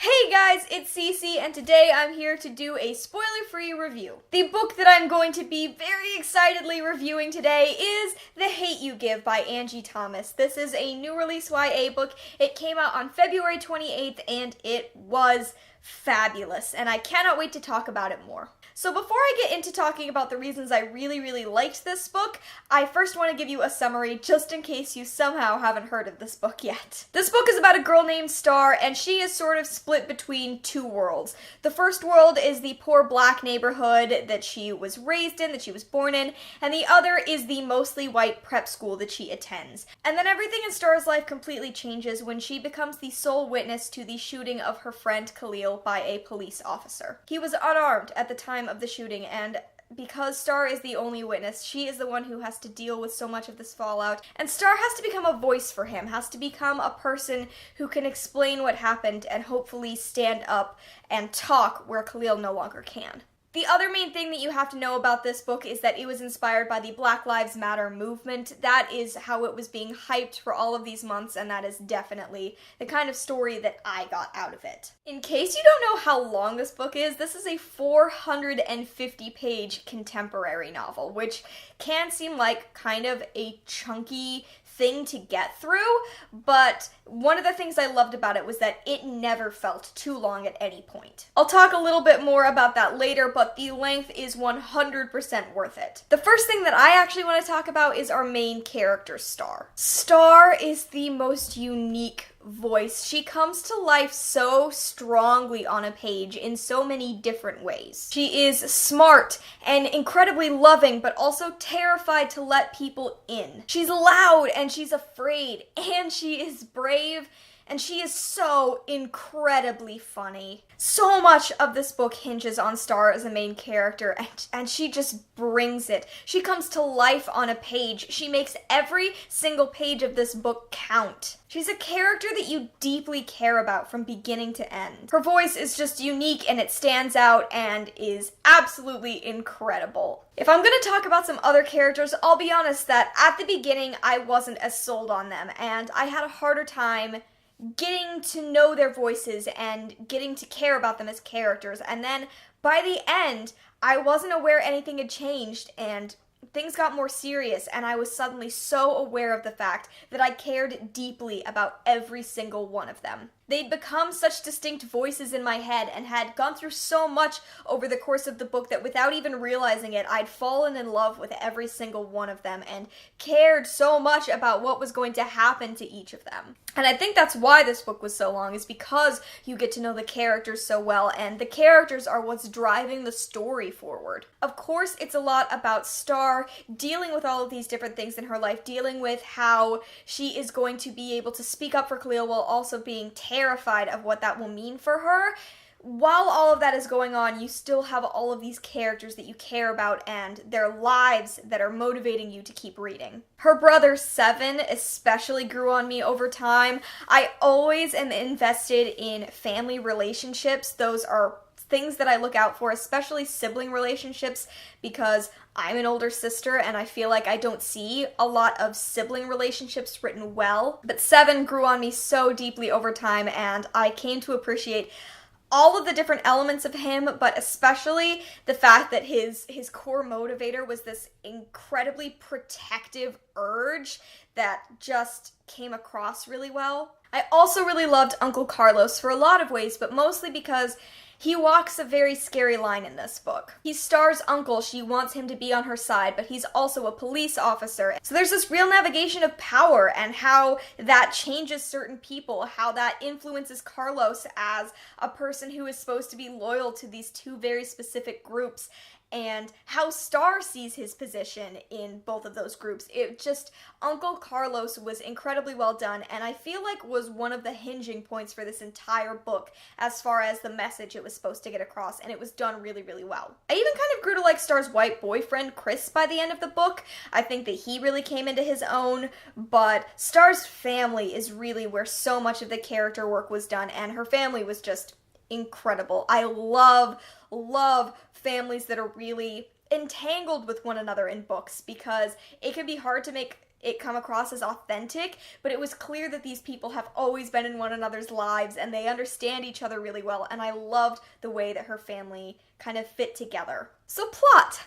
Hey guys, it's Cece, and today I'm here to do a spoiler-free review. The book that I'm going to be very excitedly reviewing today is The Hate U Give by Angie Thomas. This is a new release YA book. It came out on February 28th, and it was fabulous, and I cannot wait to talk about it more. So before I get into talking about the reasons I really liked this book, I first want to give you a summary just in case you somehow haven't heard of this book yet. This book is about a girl named Star, and she is sort of split between two worlds. The first world is the poor black neighborhood that she was raised in, that she was born in, and the other is the mostly white prep school that she attends. And then everything in Star's life completely changes when she becomes the sole witness to the shooting of her friend Khalil by a police officer. He was unarmed at the time of the shooting, and because Star is the only witness, she is the one who has to deal with so much of this fallout, and Star has to become a voice for him, has to become a person who can explain what happened and hopefully stand up and talk where Khalil no longer can. The other main thing that you have to know about this book is that it was inspired by the Black Lives Matter movement. That is how it was being hyped for all of these months, and that is definitely the kind of story that I got out of it. In case you don't know how long this book is, this is a 450-page contemporary novel, which can seem like kind of a chunky thing to get through, but one of the things I loved about it was that it never felt too long at any point. I'll talk a little bit more about that later, but the length is 100% worth it. The first thing that I actually want to talk about is our main character, Star. Star is the most unique voice. She comes to life so strongly on a page in so many different ways. She is smart and incredibly loving, but also terrified to let people in. She's loud and she's afraid, and she is brave, and she is so incredibly funny. So much of this book hinges on Star as a main character, and she just brings it. She comes to life on a page. She makes every single page of this book count. She's a character that you deeply care about from beginning to end. Her voice is just unique, and it stands out and is absolutely incredible. If I'm going to talk about some other characters, I'll be honest that at the beginning I wasn't as sold on them, and I had a harder time getting to know their voices and getting to care about them as characters. And then by the end, I wasn't aware anything had changed, and things got more serious, and I was suddenly so aware of the fact that I cared deeply about every single one of them. They'd become such distinct voices in my head and had gone through so much over the course of the book that without even realizing it, I'd fallen in love with every single one of them and cared so much about what was going to happen to each of them. And I think that's why this book was so long, is because you get to know the characters so well, and the characters are what's driving the story forward. Of course, it's a lot about Star dealing with all of these different things in her life, dealing with how she is going to be able to speak up for Khalil while also being terrified of what that will mean for her. While all of that is going on, you still have all of these characters that you care about and their lives that are motivating you to keep reading. Her brother, Seven, especially grew on me over time. I always am invested in family relationships. Those are things that I look out for, especially sibling relationships, because I'm an older sister and I feel like I don't see a lot of sibling relationships written well. But Seven grew on me so deeply over time, and I came to appreciate all of the different elements of him, but especially the fact that his core motivator was this incredibly protective urge that just came across really well. I also really loved Uncle Carlos for a lot of ways, but mostly because he walks a very scary line in this book. He's Star's uncle. She wants him to be on her side, but he's also a police officer. So there's this real navigation of power and how that changes certain people, how that influences Carlos as a person who is supposed to be loyal to these two very specific groups, and how Star sees his position in both of those groups. Uncle Carlos was incredibly well done, and I feel like was one of the hinging points for this entire book as far as the message it was supposed to get across, and it was done really well. I even kind of grew to like Star's white boyfriend, Chris, by the end of the book. I think that he really came into his own, but Star's family is really where so much of the character work was done, and her family was just incredible. I love families that are really entangled with one another in books, because it can be hard to make it come across as authentic, but it was clear that these people have always been in one another's lives and they understand each other really well, and I loved the way that her family kind of fit together. So plot.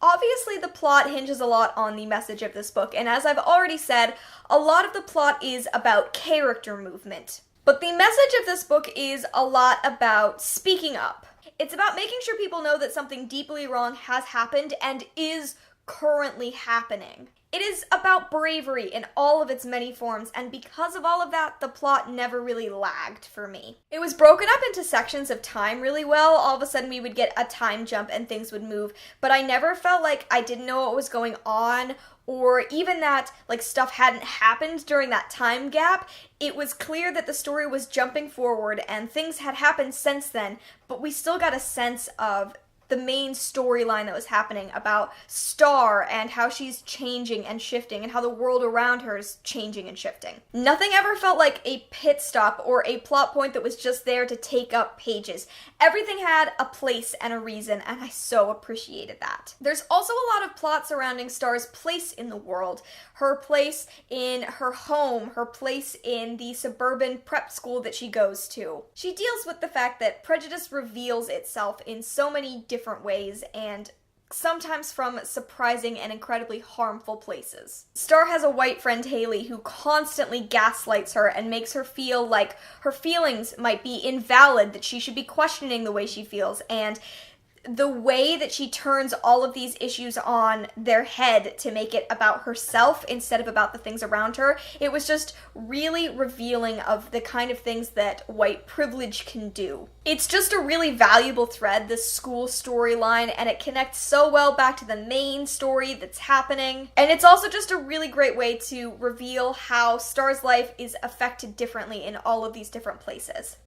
Obviously, the plot hinges a lot on the message of this book, and as I've already said, a lot of the plot is about character movement. But the message of this book is a lot about speaking up. It's about making sure people know that something deeply wrong has happened and is currently happening. It is about bravery in all of its many forms, and because of all of that, the plot never really lagged for me. It was broken up into sections of time really well. All of a sudden we would get a time jump and things would move, but I never felt like I didn't know what was going on, or even that like stuff hadn't happened during that time gap. It was clear that the story was jumping forward and things had happened since then, but we still got a sense of the main storyline that was happening about Star and how she's changing and shifting and how the world around her is changing and shifting. Nothing ever felt like a pit stop or a plot point that was just there to take up pages. Everything had a place and a reason, and I so appreciated that. There's also a lot of plot surrounding Star's place in the world. Her place in her home, her place in the suburban prep school that she goes to. She deals with the fact that prejudice reveals itself in so many different ways, and sometimes from surprising and incredibly harmful places. Star has a white friend, Haley, who constantly gaslights her and makes her feel like her feelings might be invalid, that she should be questioning the way she feels, and the way that she turns all of these issues on their head to make it about herself instead of about the things around her, it was just really revealing of the kind of things that white privilege can do. It's just a really valuable thread, this school storyline, and it connects so well back to the main story that's happening. And it's also just a really great way to reveal how Star's life is affected differently in all of these different places.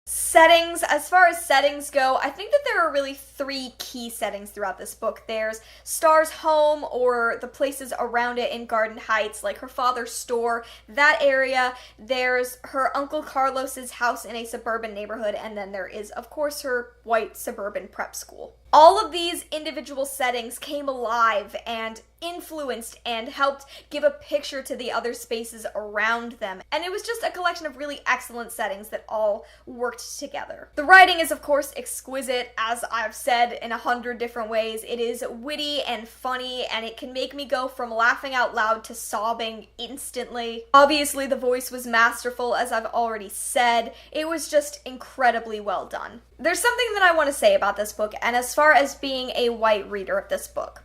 Settings. As far as settings go, I think that there are really three key settings throughout this book. There's Star's home, or the places around it in Garden Heights, like her father's store, that area. There's her Uncle Carlos's house in a suburban neighborhood, and then there is, of course, her white suburban prep school. All of these individual settings came alive and influenced and helped give a picture to the other spaces around them. And it was just a collection of really excellent settings that all worked together. The writing is, of course, exquisite, as I've said in 100 different ways. It is witty and funny, and it can make me go from laughing out loud to sobbing instantly. Obviously, the voice was masterful, as I've already said. It was just incredibly well done. There's something that I want to say about this book, and as far as being a white reader of this book,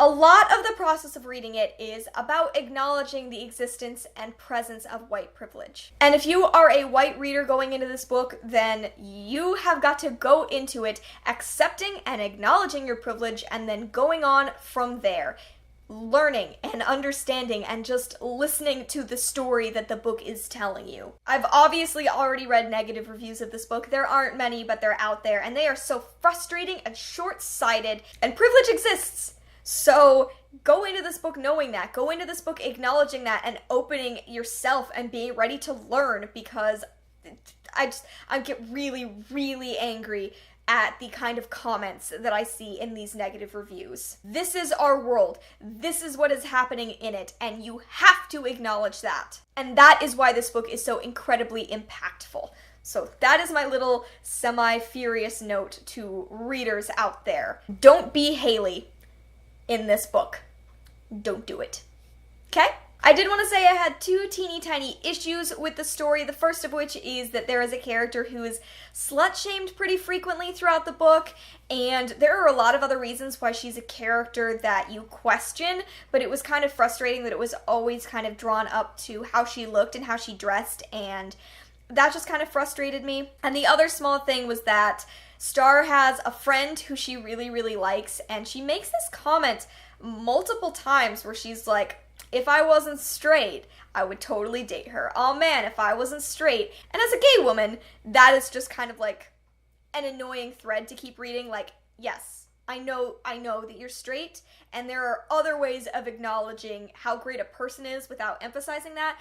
a lot of the process of reading it is about acknowledging the existence and presence of white privilege. And if you are a white reader going into this book, then you have got to go into it accepting and acknowledging your privilege, and then going on from there, learning and understanding and just listening to the story that the book is telling you. I've obviously already read negative reviews of this book. There aren't many, but they're out there, and they are so frustrating and short-sighted, and privilege exists. So go into this book knowing that. Go into this book acknowledging that and opening yourself and being ready to learn, because I get really, really angry at the kind of comments that I see in these negative reviews. This is our world. This is what is happening in it, and you have to acknowledge that. And that is why this book is so incredibly impactful. So that is my little semi-furious note to readers out there. Don't be Haley in this book. Don't do it. Okay? I did want to say I had two teeny tiny issues with the story, the first of which is that there is a character who is slut-shamed pretty frequently throughout the book, and there are a lot of other reasons why she's a character that you question, but it was kind of frustrating that it was always kind of drawn up to how she looked and how she dressed, and that just kind of frustrated me. And the other small thing was that Star has a friend who she really, really likes, and she makes this comment multiple times where she's like, if I wasn't straight, I would totally date her. Oh man, if I wasn't straight. And as a gay woman, that is just kind of like an annoying thread to keep reading. Like, yes, I know that you're straight, and there are other ways of acknowledging how great a person is without emphasizing that.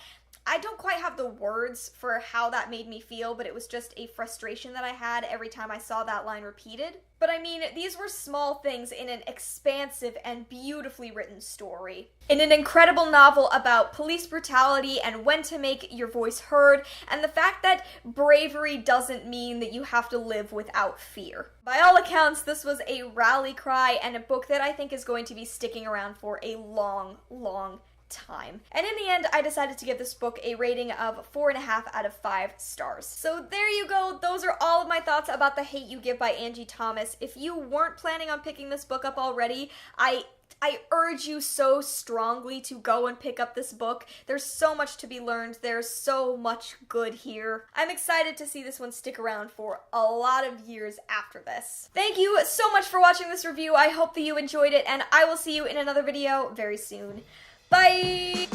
I don't quite have the words for how that made me feel, but it was just a frustration that I had every time I saw that line repeated. But I mean, these were small things in an expansive and beautifully written story. In an incredible novel about police brutality and when to make your voice heard, and the fact that bravery doesn't mean that you have to live without fear. By all accounts, this was a rally cry and a book that I think is going to be sticking around for a long, long time. And in the end, I decided to give this book a rating of 4.5 out of 5 stars. So there you go. Those are all of my thoughts about The Hate U Give by Angie Thomas. If you weren't planning on picking this book up already, I urge you so strongly to go and pick up this book. There's so much to be learned. There's so much good here. I'm excited to see this one stick around for a lot of years after this. Thank you so much for watching this review. I hope that you enjoyed it, and I will see you in another video very soon. Bye!